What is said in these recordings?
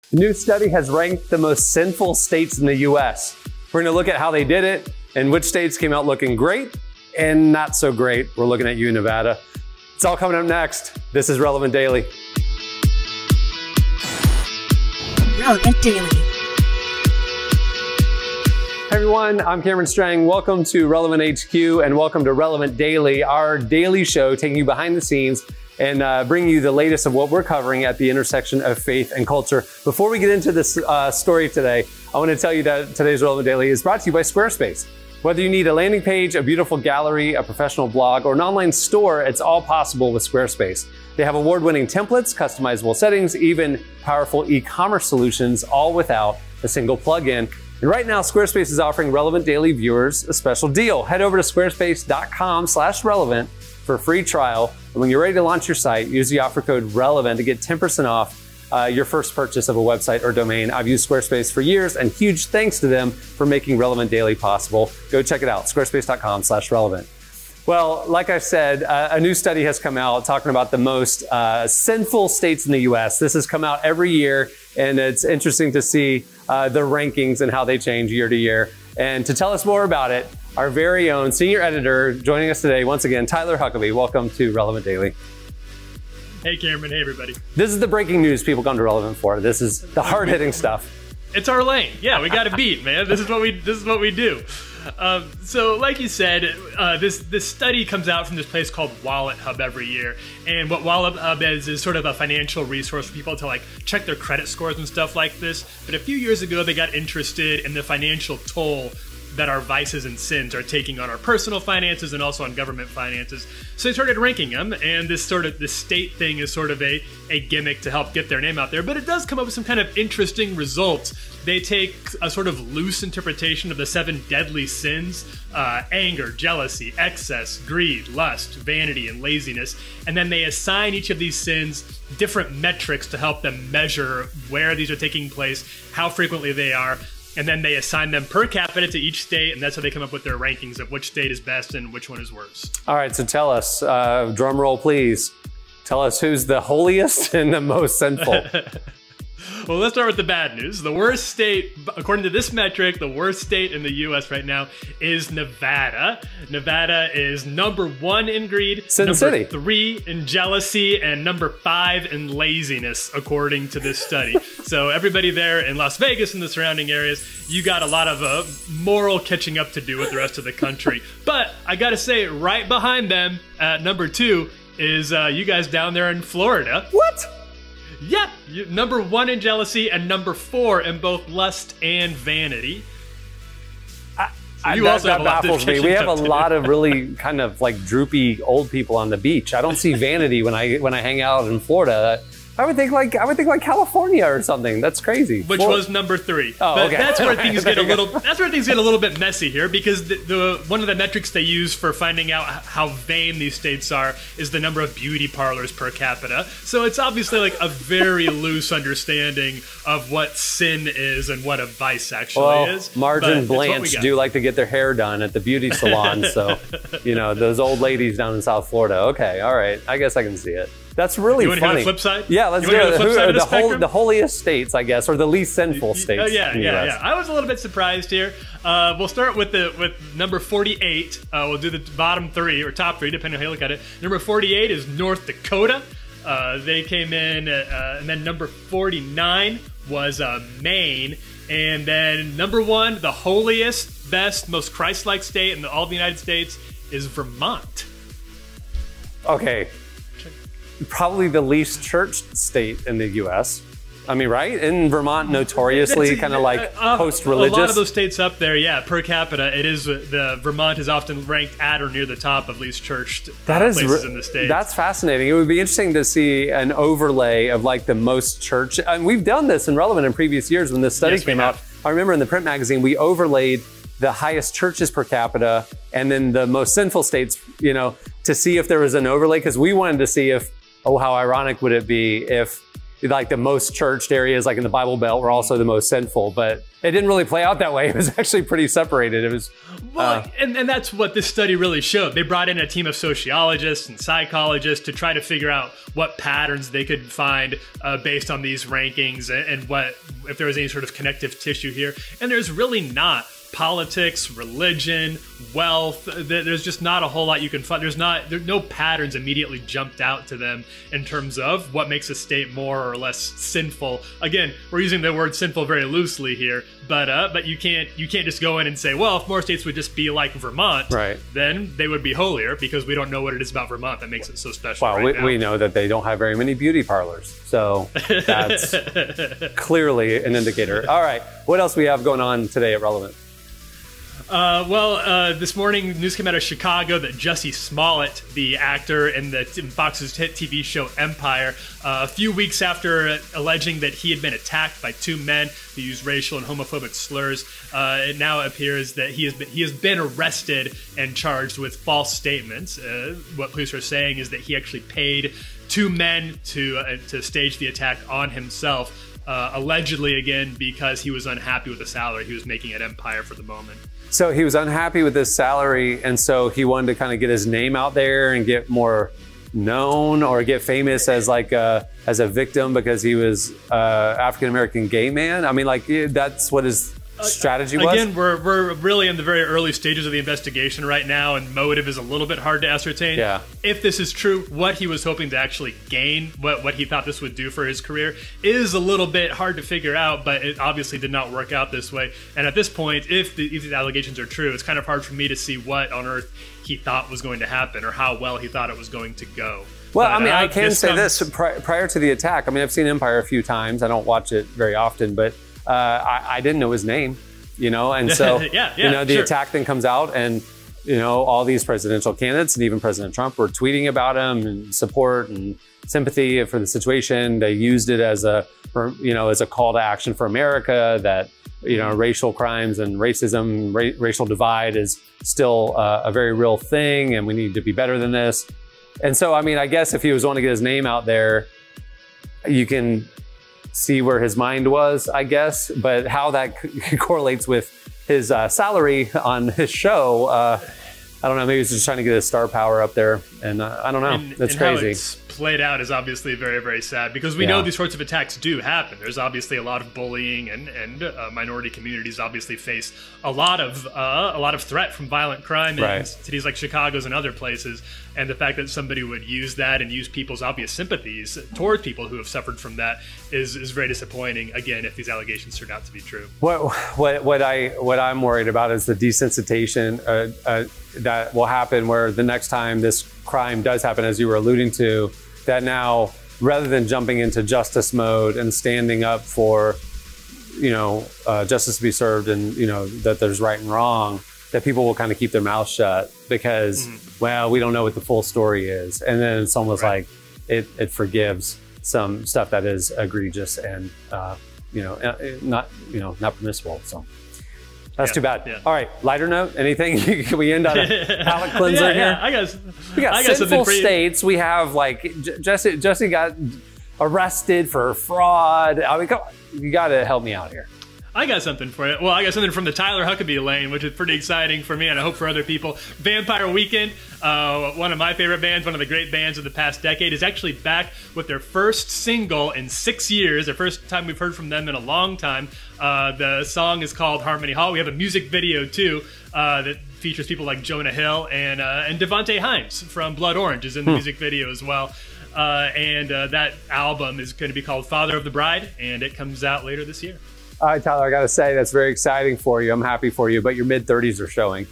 A new study has ranked the most sinful states in the US. We're gonna look at how they did it and which states came out looking great and not so great. We're looking at you, Nevada. It's all coming up next. This is Relevant Daily. Relevant Daily. Hey everyone, I'm Cameron Strang. Welcome to Relevant HQ and welcome to Relevant Daily, our daily show taking you behind the scenes and bringing you the latest of what we're covering at the intersection of faith and culture. Before we get into this story today, I want to tell you that today's Relevant Daily is brought to you by Squarespace. Whether you need a landing page, a beautiful gallery, a professional blog, or an online store, it's all possible with Squarespace. They have award-winning templates, customizable settings, even powerful e-commerce solutions, all without a single plugin. And right now, Squarespace is offering Relevant Daily viewers a special deal. Head over to squarespace.com/relevant for a free trial. And when you're ready to launch your site, use the offer code RELEVANT to get 10% off your first purchase of a website or domain. I've used Squarespace for years, and huge thanks to them for making Relevant Daily possible. Go check it out, squarespace.com/relevant. Well, like I said, a new study has come out talking about the most sinful states in the US. This has come out every year, and it's interesting to see the rankings and how they change year to year. And to tell us more about it, our very own senior editor joining us today, once again, Tyler Huckabee. Welcome to Relevant Daily. Hey Cameron, hey everybody. This is the breaking news people come to Relevant for. This is the hard-hitting stuff. It's our lane. Yeah, we got a beat, man. This is what we do. So, like you said, this study comes out from this place called Wallet Hub every year, and what Wallet Hub is sort of a financial resource for people to like check their credit scores and stuff like this. But a few years ago, they got interested in the financial toll that our vices and sins are taking on our personal finances and also on government finances. So they started ranking them, and this state thing is sort of a gimmick to help get their name out there, but it does come up with some kind of interesting results. They take a sort of loose interpretation of the 7 deadly sins, anger, jealousy, excess, greed, lust, vanity, and laziness, and then they assign each of these sins different metrics to help them measure where these are taking place, how frequently they are, and then they assign them per capita to each state, and that's how they come up with their rankings of which state is best and which one is worse. All right, so tell us, drum roll please, tell us who's the holiest and the most sinful. Well, let's start with the bad news. The worst state, according to this metric, the worst state in the US right now is Nevada. Nevada is number 1 in greed, Sin number City. 3 in jealousy, and number 5 in laziness, according to this study. So everybody there in Las Vegas and the surrounding areas, you got a lot of moral catching up to do with the rest of the country. But I gotta say, right behind them at number 2 is you guys down there in Florida. What? Yeah, number 1 in jealousy and number 4 in both lust and vanity. That baffles me. We have a lot of really kind of like droopy old people on the beach. I don't see vanity when I hang out in Florida. I would think like California or something. That's crazy. Which was number 3. Oh, but okay. That's where things get a little. That's where things get a little bit messy here, because the one of the metrics they use for finding out how vain these states are is the number of beauty parlors per capita. So it's obviously like a very loose understanding of what sin is and what a vice actually is. Marge and Blanche do like to get their hair done at the beauty salon. So, you know, those old ladies down in South Florida. Okay, all right. I guess I can see it. That's really funny. You want to hear the flip side? Yeah, let's do it. The holiest states, I guess, or the least sinful states. Yeah. I was a little bit surprised here. We'll start with number 48. We'll do the bottom 3 or top 3, depending on how you look at it. Number 48 is North Dakota. They came in, and then number 49 was Maine. And then number 1, the holiest, best, most Christ-like state in all the United States is Vermont. Okay. Probably the least churched state in the U.S. I mean, right? Isn't Vermont notoriously kind of like post-religious? A lot of those states up there, yeah, per capita, it is. Vermont is often ranked at or near the top of least churched places in the state. That's fascinating. It would be interesting to see an overlay of like the most church. And we've done this in Relevant in previous years when this study came out. I remember in the print magazine, we overlaid the highest churches per capita and then the most sinful states, you know, to see if there was an overlay, because we wanted to see if, oh, how ironic would it be if like the most churched areas, like in the Bible Belt, were also the most sinful. But it didn't really play out that way. It was actually pretty separated. It was and that's what this study really showed. They brought in a team of sociologists and psychologists to try to figure out what patterns they could find based on these rankings, and what if there was any sort of connective tissue here. And there's really not. Politics, religion, wealth, there's just not a whole lot you can find. There's no patterns immediately jumped out to them in terms of what makes a state more or less sinful. Again, we're using the word sinful very loosely here, but you can't just go in and say, well, if more states would just be like Vermont, right, then they would be holier, because we don't know what it is about Vermont that makes it so special. Well, we know that they don't have very many beauty parlors, so that's clearly an indicator. All right, what else we have going on today at Relevant? This morning, news came out of Chicago that Jussie Smollett, the actor in Fox's hit TV show Empire, a few weeks after alleging that he had been attacked by two men who used racial and homophobic slurs, it now appears that he has been arrested and charged with false statements. What police are saying is that he actually paid two men to stage the attack on himself, allegedly, again, because he was unhappy with the salary he was making at Empire for the moment. So he was unhappy with his salary, and so he wanted to kind of get his name out there and get more known or get famous as like as a victim because he was African-American gay man. I mean, like that's what his strategy was. Again, we're really in the very early stages of the investigation right now, and motive is a little bit hard to ascertain. Yeah. If this is true, what he was hoping to actually gain, what he thought this would do for his career, is a little bit hard to figure out, but it obviously did not work out this way. And at this point, if these allegations are true, it's kind of hard for me to see what on earth he thought was going to happen or how well he thought it was going to go. Well, I mean, I can say this, prior to the attack, I mean, I've seen Empire a few times. I don't watch it very often, but I didn't know his name, you know, and so, the attack then comes out, and, you know, all these presidential candidates and even President Trump were tweeting about him and support and sympathy for the situation. They used it as a call to action for America that, you know, racial crimes and racism, racial divide is still a very real thing, and we need to be better than this. And so, I mean, I guess if he was wanting to get his name out there, you can see where his mind was, I guess, but how that correlates with his salary on his show, I don't know, maybe he's just trying to get his star power up there, and I don't know, that's crazy. How it's played out is obviously very, very sad, because we know these sorts of attacks do happen. There's obviously a lot of bullying, and minority communities obviously face a lot of threat from violent crime in cities like Chicago's and other places. And the fact that somebody would use that and use people's obvious sympathies towards people who have suffered from that is very disappointing, again, if these allegations turn out to be true. What I'm worried about is the desensitization that will happen, where the next time this crime does happen, as you were alluding to, that now, rather than jumping into justice mode and standing up for, you know, justice to be served, and, you know, that there's right and wrong, that people will kind of keep their mouth shut because, well, we don't know what the full story is. And then it's almost like it forgives some stuff that is egregious and, not permissible. So that's too bad. Yeah. All right, lighter note, anything? Can we end on a palate cleanser here? We got sinful states. We have, like, Jussie got arrested for fraud. I mean, come on, you got to help me out here. I got something for you. Well, I got something from the Tyler Huckabee lane, which is pretty exciting for me, and I hope for other people. Vampire Weekend, one of my favorite bands, one of the great bands of the past decade, is actually back with their first single in 6 years. The first time we've heard from them in a long time. The song is called Harmony Hall. We have a music video, too, that features people like Jonah Hill and Devontae Hines from Blood Orange is in the music video as well. That album is going to be called Father of the Bride, and it comes out later this year. All right, Tyler, I got to say, that's very exciting for you. I'm happy for you, but your mid-30s are showing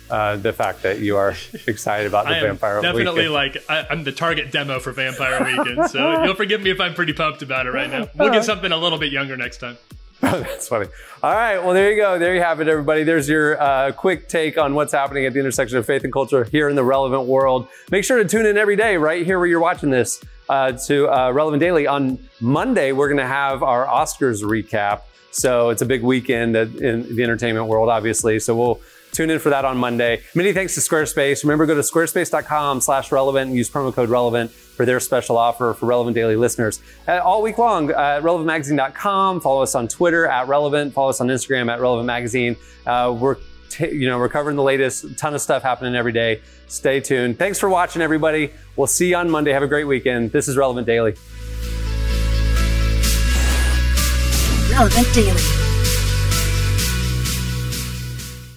the fact that you are excited about the Vampire Weekend. Definitely, like, I'm the target demo for Vampire Weekend, so you'll forgive me if I'm pretty pumped about it right now. We'll get something a little bit younger next time. That's funny. All right, well, there you go. There you have it, everybody. There's your quick take on what's happening at the intersection of faith and culture here in the Relevant world. Make sure to tune in every day right here where you're watching this to Relevant Daily. On Monday, we're going to have our Oscars recap. So it's a big weekend in the entertainment world, obviously. So we'll tune in for that on Monday. Many thanks to Squarespace. Remember, go to squarespace.com/relevant and use promo code relevant for their special offer for Relevant Daily listeners. All week long, relevantmagazine.com. Follow us on Twitter @Relevant. Follow us on Instagram @RelevantMagazine. We're covering the latest, a ton of stuff happening every day. Stay tuned. Thanks for watching, everybody. We'll see you on Monday. Have a great weekend. This is Relevant Daily. Relevant Daily.